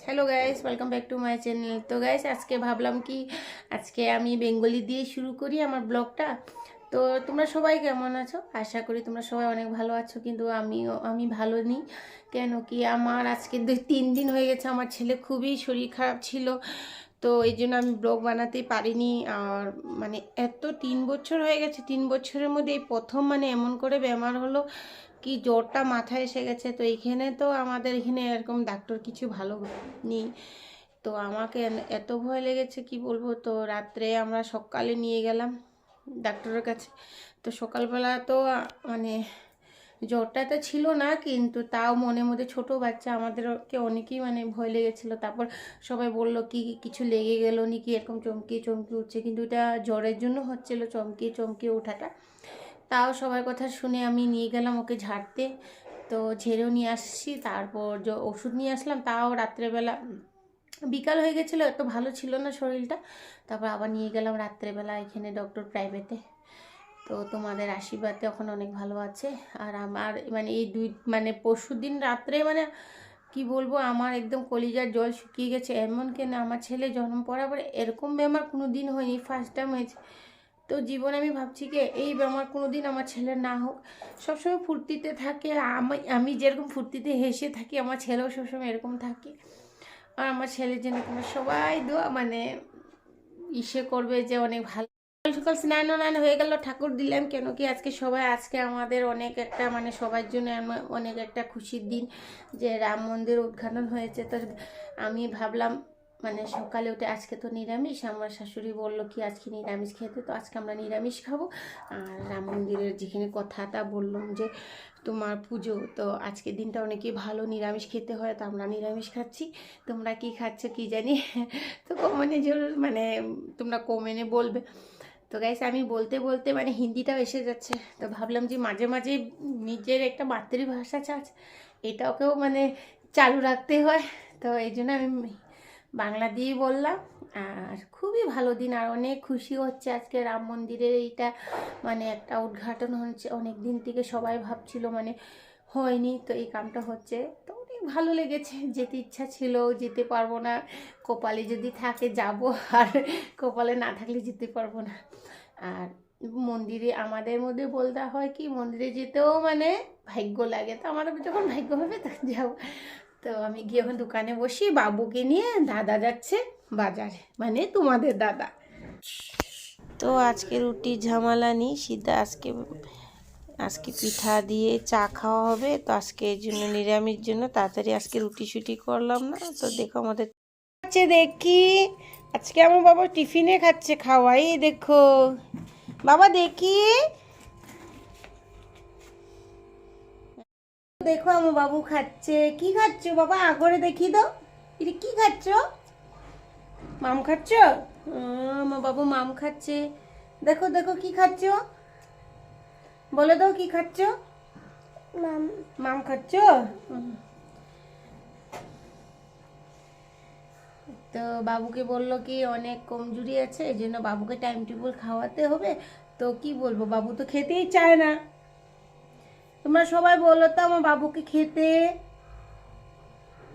Hello guys, welcome back to my channel. তো guys, আজকে ভাবলাম কি আজকে আমি বেঙ্গলি দিয়ে শুরু করি আমার ব্লগটা। তো তোমরা সবাই কেমন আছো? আশা করি তোমরা সবাই অনেক ভালো আছো, কিন্তু আমি ভালো নেই। কেন কি আমার আজকে 2-3 দিন হয়ে গেছে, আমার ছেলে খুবই শরীর খারাপ ছিল। তো এই জন্য আমি ব্লগ বানাতেই পারিনি। আর মানে এত 3 বছর হয়ে গেছে, 3 বছরের মধ্যে এই প্রথম মানে এমন করে বেমার হলো কি জ্বরটা মাথায় এসে গেছে। তো এইখানে তো আমাদের এখানে এরকম ডাক্তার কিছু ভালো নেই। তো আমাকে এত ভয় লেগেছে কি বলবো। তো রাত্রে আমরা সকালে নিয়ে গেলাম ডাক্তারের কাছে। তো সকালবেলা তো মানে জ্বরটা তো ছিল না, কিন্তু তাও মনে মধ্যে ছোটো বাচ্চা আমাদেরকে অনেকেই মানে ভয় লেগেছিলো। তারপর সবাই বলল কি কিছু লেগে গেল নাকি, এরকম চমকিয়ে চমকিয়ে উঠছে, কিন্তু এটা জ্বরের জন্য হচ্ছিলো চমকিয়ে চমকিয়ে ওঠাটা। তাও সবার কথা শুনে আমি নিয়ে গেলাম ওকে ঝাড়তে। তো ঝেড়েও নিয়ে আসছি, তারপর যে ওষুধ নিয়ে আসলাম, তাও রাত্রেবেলা বিকাল হয়ে গেছিলো, এত ভালো ছিল না শরীরটা। তারপর আবার নিয়ে গেলাম রাত্রেবেলা এখানে ডক্টর প্রাইভেটে। তো তোমাদের আশীর্বাদে এখন অনেক ভালো আছে। আর আমার মানে এই পরশু দিন রাত্রে মানে কি বলবো, আমার একদম কলিজার জল শুকিয়ে গেছে। এমন কেন আমার ছেলে জন্ম পড়ার পরে এরকম বেমার কোনো দিন হয়নি, ফার্স্ট টাইম হয়েছে। তো জীবনে আমি ভাবছি কি এই বেমার কোনো দিন আমার ছেলের না হোক। সবসময় ফুর্তিতে থাকে, আমি যেরকম ফুর্তিতে হেসে থাকি আমার ছেলেও সবসময় এরকম থাকে। আর আমার ছেলের জন্য তোমরা সবাই দোয়া মানে ইসে করবে যে অনেক ভালো। সকাল সকাল স্নান হয়ে গেল, ঠাকুর দিলাম। কেন কি আজকে আমাদের অনেক একটা মানে সবার জন্য অনেক একটা খুশির দিন, যে রাম মন্দির উদ্ঘাটন হয়েছে। তো আমি ভাবলাম মানে সকালে উঠে আজকে তো নিরামিষ, আমার শাশুড়ি বললো কি আজকে নিরামিষ খেতে, তো আজকে আমরা নিরামিষ খাবো। আর রাম মন্দিরের যেখানে কথাটা বললাম যে তোমার পুজো, তো আজকের দিনটা অনেকেই ভালো নিরামিষ খেতে হয়, তো আমরা নিরামিষ খাচ্ছি। তোমরা কি খাচ্ছ কি জানি। তো কমেন্টে জরুর মানে তোমরা কমেন্টে বলবে। তো গাইস, আমি বলতে বলতে মানে হিন্দিটাও এসে যাচ্ছে। তো ভাবলাম যে মাঝে মাঝে নিজের একটা মাতৃভাষা আছে, এটাকেও মানে চালু রাখতে হয়। তো এই জন্য আমি বাংলা দিয়েই বললাম। আর খুবই ভালো দিন, আর অনেক খুশি হচ্ছে আজকে রাম মন্দিরের এইটা মানে একটা উদ্ঘাটন হচ্ছে। অনেক দিন থেকে সবাই ভাবছিল মানে হয়নি, তো এই কামটা হচ্ছে। তো অনেক ভালো লেগেছে, যেতে ইচ্ছা ছিল যেতে পারবো না। কপালে যদি থাকে যাব, আর কপালে না থাকলে যেতে পারবো না। আর মন্দিরে আমাদের মধ্যে বলতে হয় কি মন্দিরে যেতেও মানে ভাগ্য লাগে। তো আমাদের যখন ভাগ্য হবে তখন যাবো। তো আমি গিয়ে ওখানে দোকানে বসি, বাবুকে নিয়ে দাদা যাচ্ছে বাজারে, মানে তোমাদের দাদা। তো আজকে রুটি ঝামেলা নেই, সিধা আজকে পিঠা দিয়ে চা খাওয়া হবে। তো আজকে এই জন্য নিরামিষ জন্য তাড়াতাড়ি আজকে রুটি শুটি করলাম না। তো দেখো আমাদের খাচ্ছে দেখি, আজকে আমার বাবা টিফিনে খাচ্ছে, খাওয়াই দেখো বাবা দেখি। দেখো আমার বাবু খাচ্ছে। কি খাচ্ছ বাবা আগরে দেখি দাও, এটা কি খাচ্ছ? মাম খাচ্ছ? আমার বাবু মাম খাচ্ছে। দেখো দেখো কি খাচ্ছ, বলে দাও কি খাচ্ছ? মাম মাম খাচ্ছ? তো বাবুকে বললো কি অনেক কমজোরি আছে, এই জন্য বাবুকে টাইম টেবিল খাওয়াতে হবে। তো কি বলবো, বাবু তো খেতেই চায় না। তোমরা সবাই বলো তো আমার বাবুকে খেতে।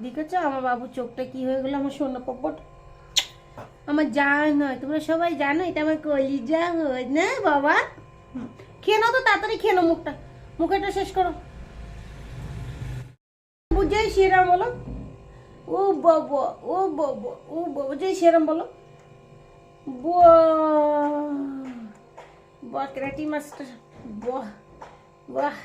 দেখেছো আমার বাবুর চোখটা কি হয়ে গেলো, আমার সোনা পপট, আমার জান নয়, তোমরা সবাই জানো এটা আমার কলিজা হয় না বাবা। খেয়ে নাও তো তাড়াতাড়ি, খেয়ে নাও, মুখটা শেষ করো। বুঝাই সেরাম বলো, ও বাবা ও বাবা ও বাবা, যে সেরাম বলো। বাহ বাহ ক্যারাটি মাস্টার, বাহ বাহ।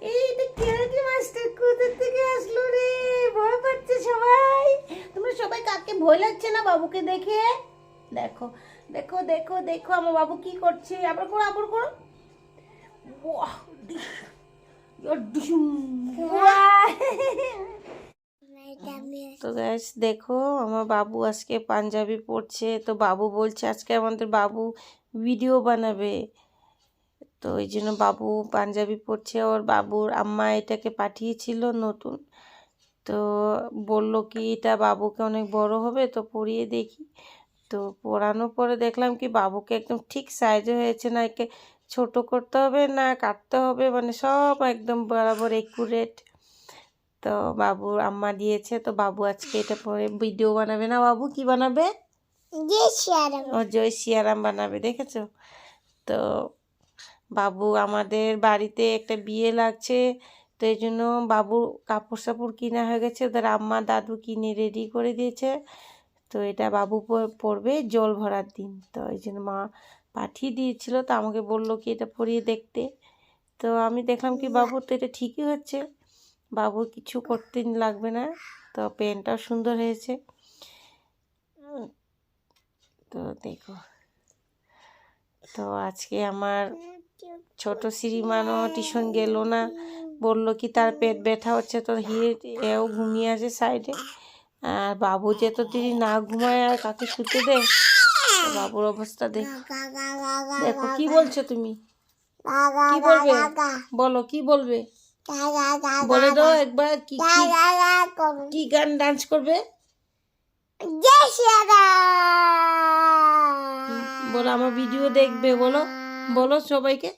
এইটা ক্যারাটি মাস্টার কোথা থেকে আসলো রে? ভয় পাচ্ছে সবাই। তোমরা সবাই কাকে ভয় লাগছে না বাবুকে দেখে? দেখো দেখো দেখো দেখো আমার বাবু কি করছে। আবার করো আবার করো। বাহ তো গ্যাস দেখো আমার বাবু আজকে পাঞ্জাবি পরছে। তো বাবু বলছে আজকে আমাদের বাবু ভিডিও বানাবে, তো ওই জন্য বাবু পাঞ্জাবি পরছে। ওর বাবুর আম্মা এটাকে পাঠিয়েছিল নতুন, তো বলল কি এটা বাবুকে অনেক বড় হবে, তো পরিয়ে দেখি। তো পরানোর পরে দেখলাম কি বাবুকে একদম ঠিক সাইজে হয়েছে, না একে ছোট করতে হবে না কাটতে হবে, মানে সব একদম বরাবর একুরেট। তো বাবুর আম্মা দিয়েছে, তো বাবু আজকে এটা পরে ভিডিও বানাবে না? বাবু কি বানাবে? ও জয় সিয়ারাম বানাবে, দেখেছো? তো বাবু আমাদের বাড়িতে একটা বিয়ে লাগছে, তো এই জন্য বাবুর কাপড় সাপড় কিনা হয়ে গেছে, ওদের আম্মা দাদু কিনে রেডি করে দিয়েছে। তো এটা বাবু পরবে জল ভরার দিন, তো এই জন্য মা পাঠিয়ে দিয়েছিল, তো আমাকে বললো কি এটা পরিয়ে দেখতে। তো আমি দেখলাম কি বাবুর তো এটা ঠিকই হচ্ছে, বাবুর কিছু করতে লাগবে না। তো প্যান্টটাও সুন্দর হয়েছে। তো দেখো, তো আজকে আমার ছোট শ্রীমানও টিউশন গেল না, বললো কি তার পেট ব্যথা হচ্ছে, তো এও ঘুমিয়ে আছে সাইডে। আর বাবু যে তো তিনি না ঘুমায় আর কাকে শুতে দেয়, বাবুর অবস্থা দেখো। দেখো কি বলছো তুমি, কি বলবে বলো, কি বলবে বলে দাও একবার। কি কি গান ডান্স করবে বলো? আমার ভিডিও দেখবে বলো, বলো সবাইকে,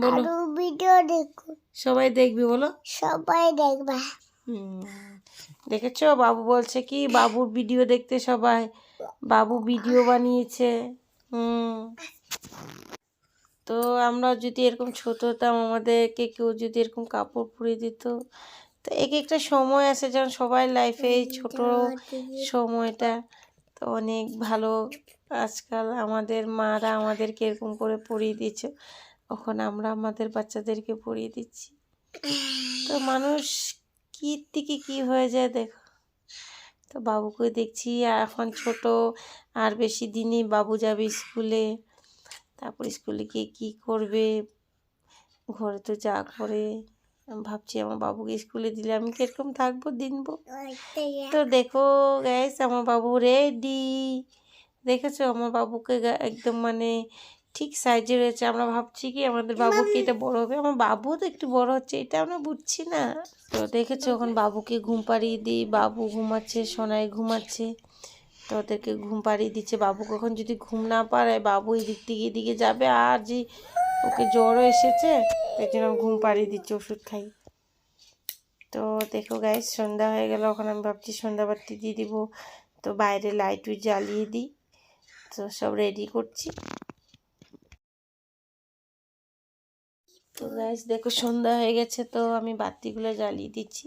বলো ভিডিও দেখো, সবাই দেখবে বলো, সবাই দেখবে। দেখেছো বাবু বলছে কি বাবুর ভিডিও দেখতে সবাই, বাবু ভিডিও বানিয়েছে। তো আমরা যদি এরকম ছোট হতাম, আমাদেরকে কেউ যদি এরকম কাপড় পরিয়ে দিত, তো এক একটা সময় আছে যখন সবাই লাইফে এই ছোট সময়টা তো অনেক ভালো। আজকাল আমাদের মারা আমাদেরকে এরকম করে পরিয়ে দিচ্ছে, তখন আমরা আমাদের বাচ্চাদেরকে পরিয়ে দিচ্ছি। তো মানুষ কি থেকে কি হয়ে যায় দেখো। তো বাবুকে দেখছি এখন ছোট, আর বেশি দিনই বাবু যাবে স্কুলে, তারপর স্কুলে গিয়ে কী করবে, ঘরে তো যা করে। আমি ভাবছি আমার বাবুকে স্কুলে দিলে আমি কীরকম থাকবো দিনবো। তো দেখো গ্যাস আমার বাবু রেডি, দেখেছো আমার বাবুকে একদম মানে ঠিক সাইজে রয়েছে। আমরা ভাবছি কি আমাদের বাবুকে এটা বড় হবে, আমার বাবু তো একটু বড় হচ্ছে, এটা আমরা বুঝছি না। তো দেখেছো এখন বাবুকে ঘুম পাড়িয়ে দিই, বাবু ঘুমাচ্ছে, সোনাই ঘুমাচ্ছে, তো ওদেরকে ঘুম পাড়িয়ে দিচ্ছে। বাবু কখন যদি ঘুম না পাড়ায় বাবু এদিক থেকে এদিকে যাবে, আর যে ওকে জ্বরও এসেছে, তাই জন্য ঘুম পাড়িয়ে দিচ্ছে ওষুধ খাই। তো দেখো গাইস সন্ধ্যা হয়ে গেল, এখন আমি ভাবছি সন্ধ্যাবাতি দিয়ে দিব, তো বাইরে লাইট জ্বালিয়ে দিই। তো সব রেডি করছি। তো গাইস দেখো সন্ধ্যা হয়ে গেছে, তো আমি বাতিগুলো জ্বালিয়ে দিচ্ছি।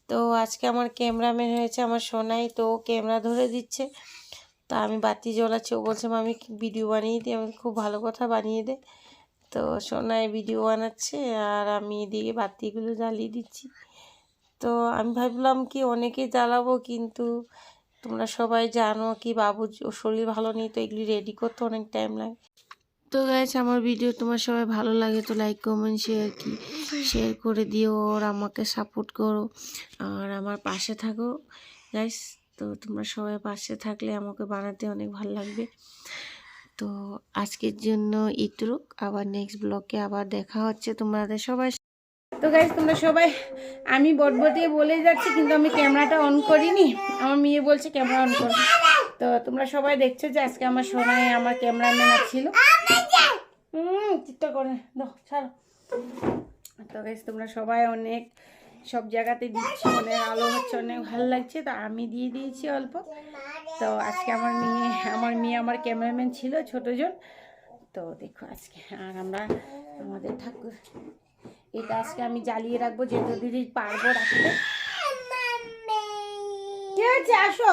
তো আজকে আমার ক্যামেরাম্যান হয়েছে আমার সোনাই, তো ক্যামেরা ধরে দিচ্ছে, তা আমি বাতি জ্বলাচ্ছি। ও বলছে আমি ভিডিও বানিয়ে দিই, আমি খুব ভালো কথা বানিয়ে দে। তো সোনাই ভিডিও বানাচ্ছে আর আমি এদিকে বাতিগুলো জ্বালিয়ে দিচ্ছি। তো আমি ভাবলাম কি অনেকে জ্বালাবো, কিন্তু তোমরা সবাই জানো কি বাবুর শরীর ভালো নেই, তো এগুলি রেডি করতে অনেক টাইম লাগে। তো গাইস আমার ভিডিও তোমার সবাই ভালো লাগে তো লাইক কমেন্ট শেয়ার করে দিও, আর আমাকে সাপোর্ট করো আর আমার পাশে থাকো গাইস। তো তোমরা সবাই পাশে থাকলে আমাকে বানাতে অনেক ভালো লাগবে। তো আজকের জন্য ইতরুক, আবার নেক্সট ব্লগে আবার দেখা হচ্ছে তোমাদের সবাই। তো গাইস তোমরা সবাই, আমি বটবটিয়ে বলে যাচ্ছি কিন্তু আমি ক্যামেরাটা অন করিনি, আমার মেয়ে বলছে ক্যামেরা অন করো। তো তোমরা সবাই দেখছো যে আজকে আমার সোনাই আমার ক্যামেরাম্যান ছিল। চিন্তা করে দাও ছাড়ো। তো গাইস তোমরা সবাই অনেক সব জায়গাতে দিচ্ছি, অনেক আলো হচ্ছে, অনেক ভালো লাগছে, তো আমি দিয়ে দিয়েছি অল্প। তো আজকে আমার মেয়ে আমার ক্যামেরাম্যান ছিল ছোটজন। তো দেখো আজকে আর আমরা আমাদের ঠাকুর এটা আজকে আমি জ্বালিয়ে রাখবো, যে যদি পারবো রাখতে। ঠিক আছে আসো।